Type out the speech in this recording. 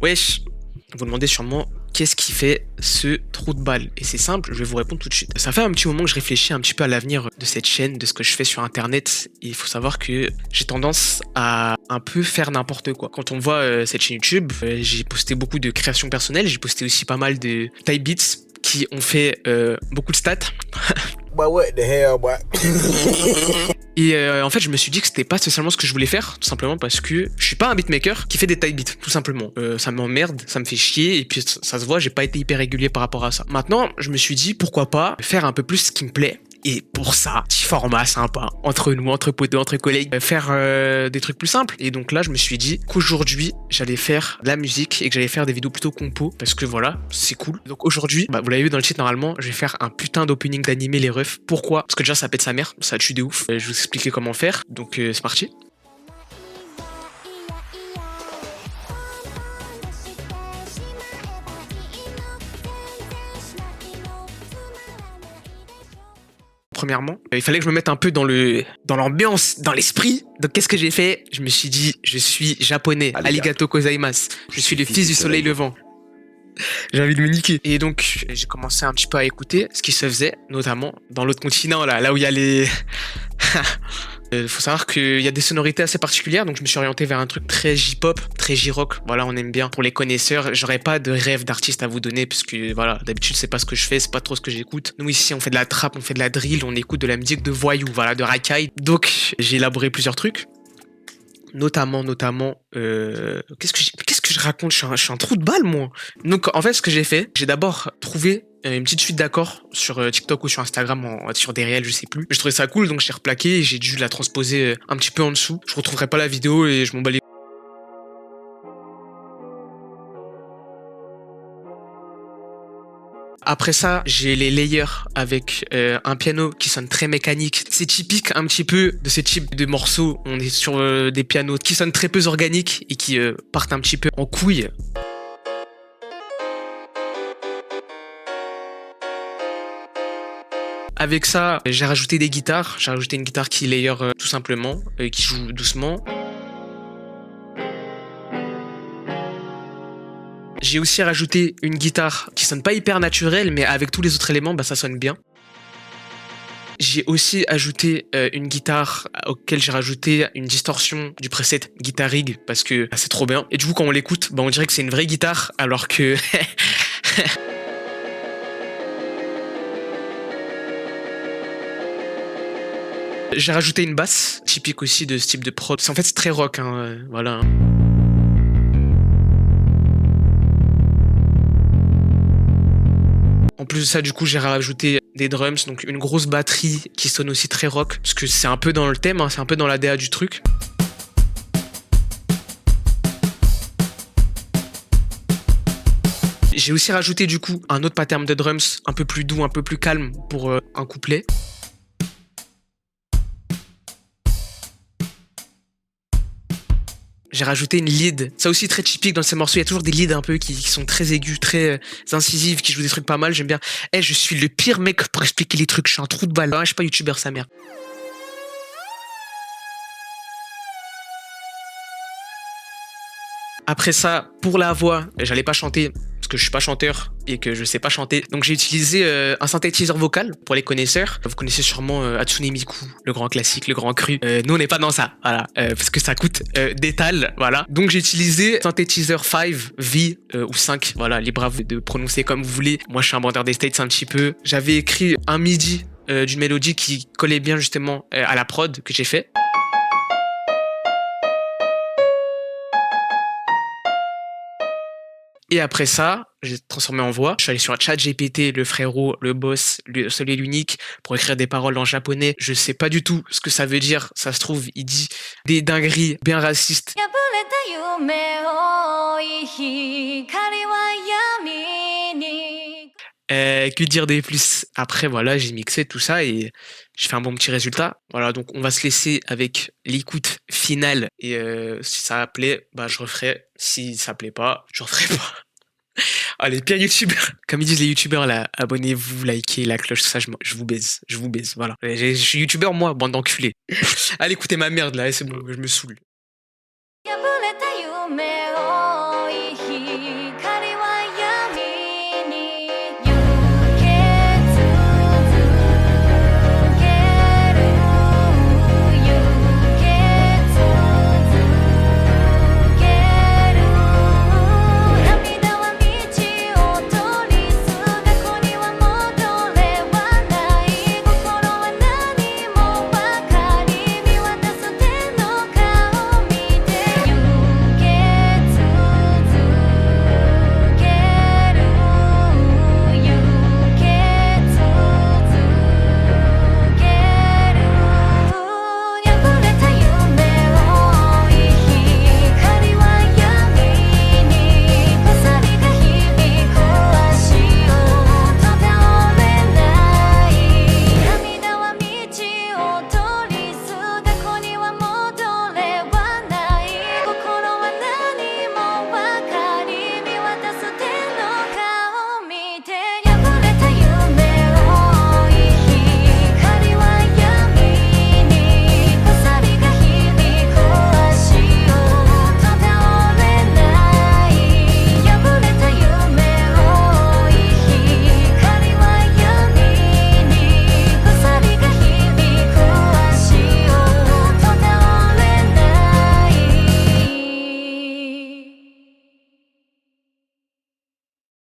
Wesh, vous demandez sûrement qu'est-ce qui fait ce trou de balle? Et c'est simple, je vais vous répondre tout de suite. Ça fait un petit moment que je réfléchis un petit peu à l'avenir de cette chaîne, de ce que je fais sur internet. Et il faut savoir que j'ai tendance à un peu faire n'importe quoi. Quand on voit cette chaîne YouTube, j'ai posté beaucoup de créations personnelles, j'ai posté aussi pas mal de type beats qui ont fait beaucoup de stats. But what the hell, boy? Et en fait, je me suis dit que c'était pas spécialement ce que je voulais faire, tout simplement parce que je suis pas un beatmaker qui fait des type beats, tout simplement. Ça m'emmerde, ça me fait chier, et puis ça se voit, j'ai pas été hyper régulier par rapport à ça. Maintenant, je me suis dit pourquoi pas faire un peu plus ce qui me plaît. Et pour ça, petit format sympa, entre nous, entre potes, entre collègues, faire des trucs plus simples. Et donc là, je me suis dit qu'aujourd'hui, j'allais faire de la musique et que j'allais faire des vidéos plutôt compo, parce que voilà, c'est cool. Donc aujourd'hui, vous l'avez vu dans le titre, normalement, je vais faire un putain d'opening d'animé les refs. Pourquoi? Parce que déjà, ça pète sa mère, ça tue de ouf. Je vais vous expliquer comment faire, donc c'est parti. Premièrement, il fallait que je me mette un peu dans l'ambiance, dans l'esprit. Donc qu'est-ce que j'ai fait? Je me suis dit, je suis japonais, arigato gozaimasu. Je suis le fils du soleil levant. J'ai envie de me niquer. Et donc j'ai commencé un petit peu à écouter ce qui se faisait, notamment dans l'autre continent, là où il y a les... faut savoir qu'il y a des sonorités assez particulières, donc je me suis orienté vers un truc très J-pop, très J-rock. Voilà, on aime bien. Pour les connaisseurs, j'aurais pas de rêve d'artiste à vous donner, parce que voilà, d'habitude c'est pas ce que je fais, c'est pas trop ce que j'écoute. Nous ici, on fait de la trap, on fait de la drill, on écoute de la musique de voyous, voilà, de racaille. Donc j'ai élaboré plusieurs trucs. Notamment, qu'est-ce que je raconte? Je suis un trou de balle, moi. Donc, en fait, ce que j'ai fait, j'ai d'abord trouvé une petite suite d'accords sur TikTok ou sur Instagram, sur des réels, je sais plus. Je trouvais ça cool, donc j'ai replaqué et j'ai dû la transposer un petit peu en dessous. Je retrouverai pas la vidéo et je m'en bats les... Après ça, j'ai les layers avec un piano qui sonne très mécanique. C'est typique un petit peu de ce type de morceaux. On est sur des pianos qui sonnent très peu organiques et qui partent un petit peu en couille. Avec ça, j'ai rajouté des guitares. J'ai rajouté une guitare qui layer tout simplement, qui joue doucement. J'ai aussi rajouté une guitare qui sonne pas hyper naturelle, mais avec tous les autres éléments, ça sonne bien. J'ai aussi ajouté une guitare auquel j'ai rajouté une distorsion du preset Guitar Rig parce que c'est trop bien. Et du coup, quand on l'écoute, on dirait que c'est une vraie guitare, alors que... J'ai rajouté une basse, typique aussi de ce type de prod. En fait, c'est très rock, hein, voilà. En plus de ça, du coup, j'ai rajouté des drums, donc une grosse batterie qui sonne aussi très rock, parce que c'est un peu dans le thème, hein, c'est un peu dans l'ADA du truc. J'ai aussi rajouté du coup un autre pattern de drums un peu plus doux, un peu plus calme pour un couplet. J'ai rajouté une lead. Ça aussi très typique dans ces morceaux. Il y a toujours des leads un peu qui sont très aigus, très incisives, qui jouent des trucs pas mal. J'aime bien. Je suis le pire mec pour expliquer les trucs. Je suis un trou de balle. Je suis pas youtubeur, sa mère. Après ça, pour la voix, j'allais pas chanter parce que je suis pas chanteur et que je sais pas chanter. Donc j'ai utilisé un synthétiseur vocal pour les connaisseurs. Vous connaissez sûrement Hatsune Miku, le grand classique, le grand cru. Nous on n'est pas dans ça, voilà, parce que ça coûte d'étal, voilà. Donc j'ai utilisé synthétiseur 5 V ou 5, voilà, libre à vous de prononcer comme vous voulez. Moi je suis un bandeur des States un petit peu. J'avais écrit un MIDI d'une mélodie qui collait bien justement à la prod que j'ai fait. Et après ça, j'ai transformé en voix. Je suis allé sur ChatGPT, le frérot, le boss, le seul et l'unique, pour écrire des paroles en japonais. Je sais pas du tout ce que ça veut dire. Ça se trouve, il dit des dingueries bien racistes. Que dire des plus? Après, voilà, j'ai mixé tout ça et je fais un bon petit résultat. Voilà, donc on va se laisser avec l'écoute finale. Et si ça plaît, je referai. Si ça plaît pas, je referai pas. Allez, pire youtubeur. Comme ils disent les youtubeurs là, abonnez-vous, likez, la cloche, tout ça, je vous baise, voilà. Je suis youtubeur moi, bande d'enculés. Allez, écoutez ma merde là, c'est bon, je me saoule.